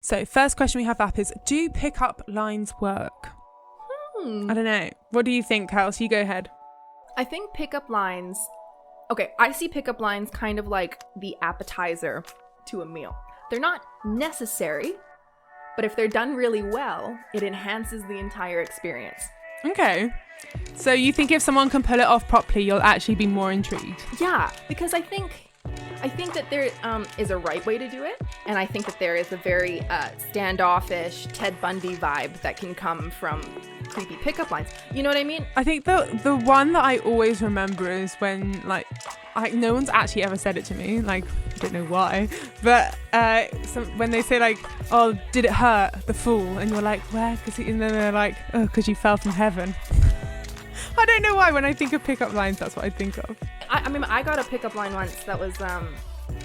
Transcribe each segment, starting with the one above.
So first question we have up is, do pickup lines work? I don't know. What do you think, Kels? You go ahead. I think pickup lines... Okay, I see pickup lines kind of like the appetizer to a meal. They're not necessary, but if they're done really well, it enhances the entire experience. Okay. So you think if someone can pull it off properly, you'll actually be more intrigued? Yeah, because I think that there is a right way to do it, and I think that there is a very standoffish Ted Bundy vibe that can come from creepy pickup lines. You know what I mean? I think the one that I always remember is when like no one's actually ever said it to me. Like, I don't know why, but when they say like, "Oh, did it hurt, the fool?" and you're like, "Where?" And then they're like, "Oh, because you fell from heaven." I don't know why. When I think of pickup lines, that's what I think of. I mean, I got a pickup line once that was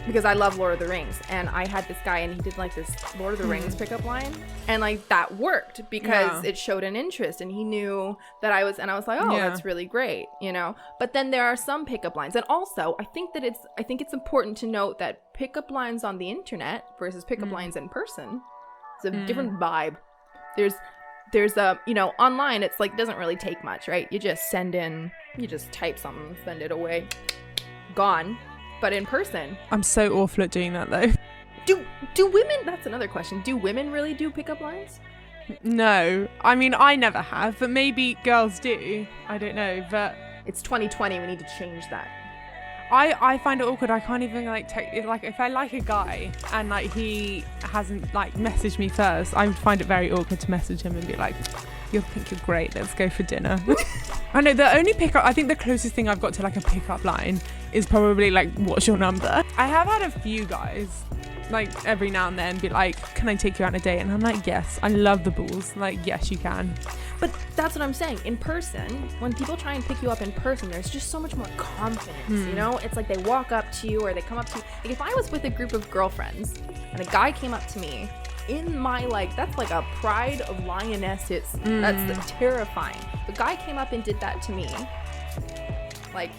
because I love Lord of the Rings, and I had this guy, and he did like this Lord of the Rings pickup line, and like that worked because it showed an interest, and he knew that I was like, oh, that's really great, you know. But then there are some pickup lines, and also I think it's important to note that pickup lines on the internet versus pickup lines in person, it's a different vibe. There's a, you know, online it's like doesn't really take much, right? You just type something, send it away, gone. But in person, I'm so awful at doing that though. Do women, that's another question, do women really do pickup lines? No, I mean, I never have, but maybe girls do. I don't know, but it's 2020, we need to change that. I find it awkward. I can't even like take it. Like, if I like a guy and like he hasn't like messaged me first, I would find it very awkward to message him and be like, "You'll think you're great. Let's go for dinner." I know the only pickup. I think the closest thing I've got to like a pickup line is probably like, "What's your number?" I have had a few guys like every now and then be like, "Can I take you out on a date?" And I'm like, "Yes." I love the balls. Like, yes, you can. But that's what I'm saying. In person, when people try and pick you up in person, there's just so much more confidence, you know? It's like they walk up to you or they come up to you. Like if I was with a group of girlfriends and a guy came up to me in my, like, that's like a pride of lionesses. That's terrifying. The guy came up and did that to me. Like,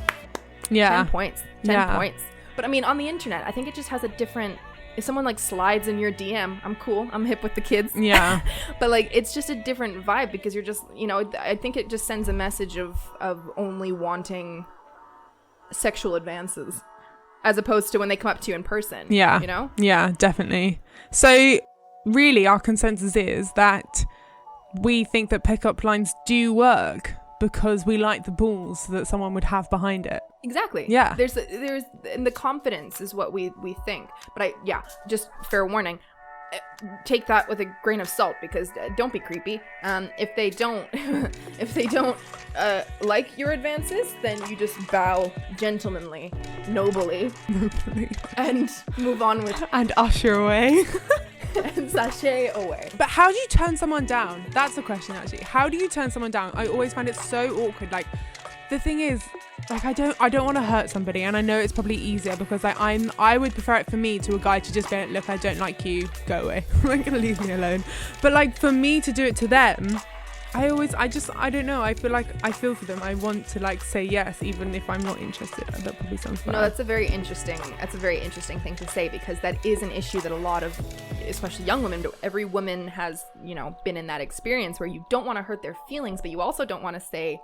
10 points. 10 points. But I mean, on the internet, I think it just has a different... If someone like slides in your DM, I'm cool. I'm hip with the kids. Yeah. But like, it's just a different vibe because you're just, you know, I think it just sends a message of only wanting sexual advances as opposed to when they come up to you in person. Yeah. You know? Yeah, definitely. So really our consensus is that we think that pickup lines do work because we like the balls that someone would have behind it. Exactly. Yeah. There's and the confidence is what we think. But just fair warning, take that with a grain of salt because don't be creepy. If they don't like your advances, then you just bow gentlemanly, nobly, and move on with and usher away. and sashay away. But how do you turn someone down? That's the question, actually. How do you turn someone down? I always find it so awkward. Like, the thing is, like, I don't want to hurt somebody, and I know it's probably easier because like I would prefer it for me to a guy to just be like, look, I don't like you, go away. Like, leave me alone. But like for me to do it to them, I don't know. I feel like I feel for them. I want to like say yes, even if I'm not interested. That probably sounds bad. No, that's a very interesting thing to say because that is an issue that a lot of, especially young women, every woman has, you know, been in that experience where you don't want to hurt their feelings, but you also don't want to say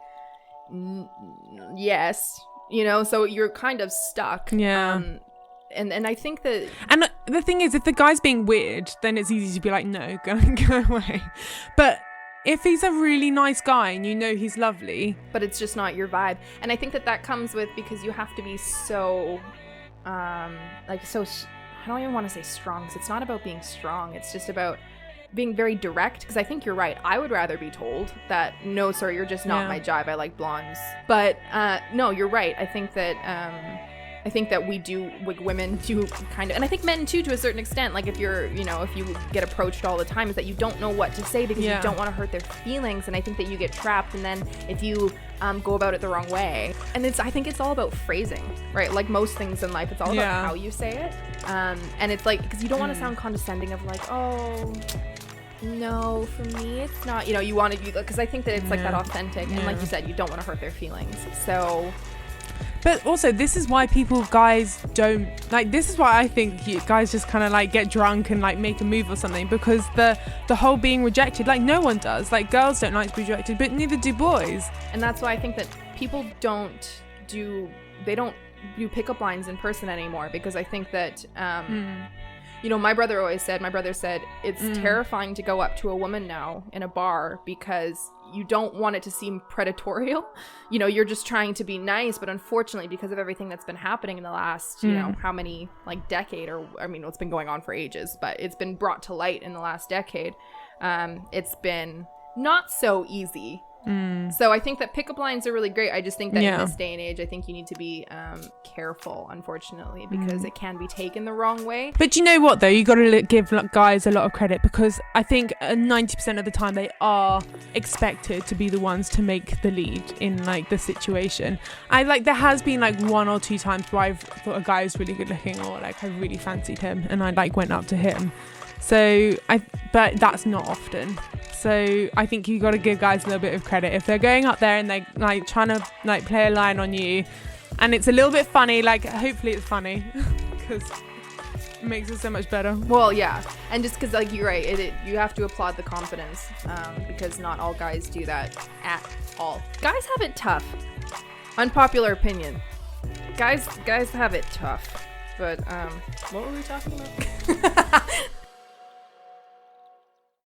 yes, you know, so you're kind of stuck. Yeah. And I think that... And the thing is, if the guy's being weird, then it's easy to be like, no, go away. But if he's a really nice guy and you know he's lovely... But it's just not your vibe. And I think that comes with, because you have to be so... I don't even want to say strong, because it's not about being strong. It's just about being very direct, because I think you're right. I would rather be told that, no, sir, you're just not my jive. I like blondes. But no, you're right. I think that we do, like, women do kind of, and I think men too, to a certain extent, like if you're, you know, if you get approached all the time, is that you don't know what to say because you don't want to hurt their feelings. And I think that you get trapped. And then if you go about it the wrong way, and I think it's all about phrasing, right? Like most things in life, it's all about how you say it. And it's like, because you don't want to sound condescending of like, oh, no, for me, it's not, you know, you want to, because I think that it's like that authentic. And like you said, you don't want to hurt their feelings. So... But also, this is why guys don't like. This is why I think guys just kind of like get drunk and like make a move or something, because the whole being rejected, like no one does. Like girls don't like to be rejected, but neither do boys. And that's why I think that people don't do pickup lines in person anymore, because I think that you know, my brother said it's terrifying to go up to a woman now in a bar because you don't want it to seem predatorial. You know, you're just trying to be nice, but unfortunately, because of everything that's been happening in the last, you know, how many, like decade, or I mean, it's been going on for ages, but it's been brought to light in the last decade. It's been not so easy. So I think that pickup lines are really great. I just think that in this day and age, I think you need to be careful, unfortunately, because it can be taken the wrong way. But you know what, though? You got to give guys a lot of credit, because I think 90% of the time they are expected to be the ones to make the lead in like the situation. There has been like 1 or 2 times where I've thought a guy was really good looking, or like I really fancied him and I like went up to him. But that's not often. So I think you got to give guys a little bit of credit if they're going up there and they're like trying to like play a line on you, and it's a little bit funny. Like hopefully it's funny, because it makes it so much better. Well, yeah, and just because like you're right, you have to applaud the confidence, because not all guys do that at all. Guys have it tough. Unpopular opinion. Guys have it tough. But what were we talking about?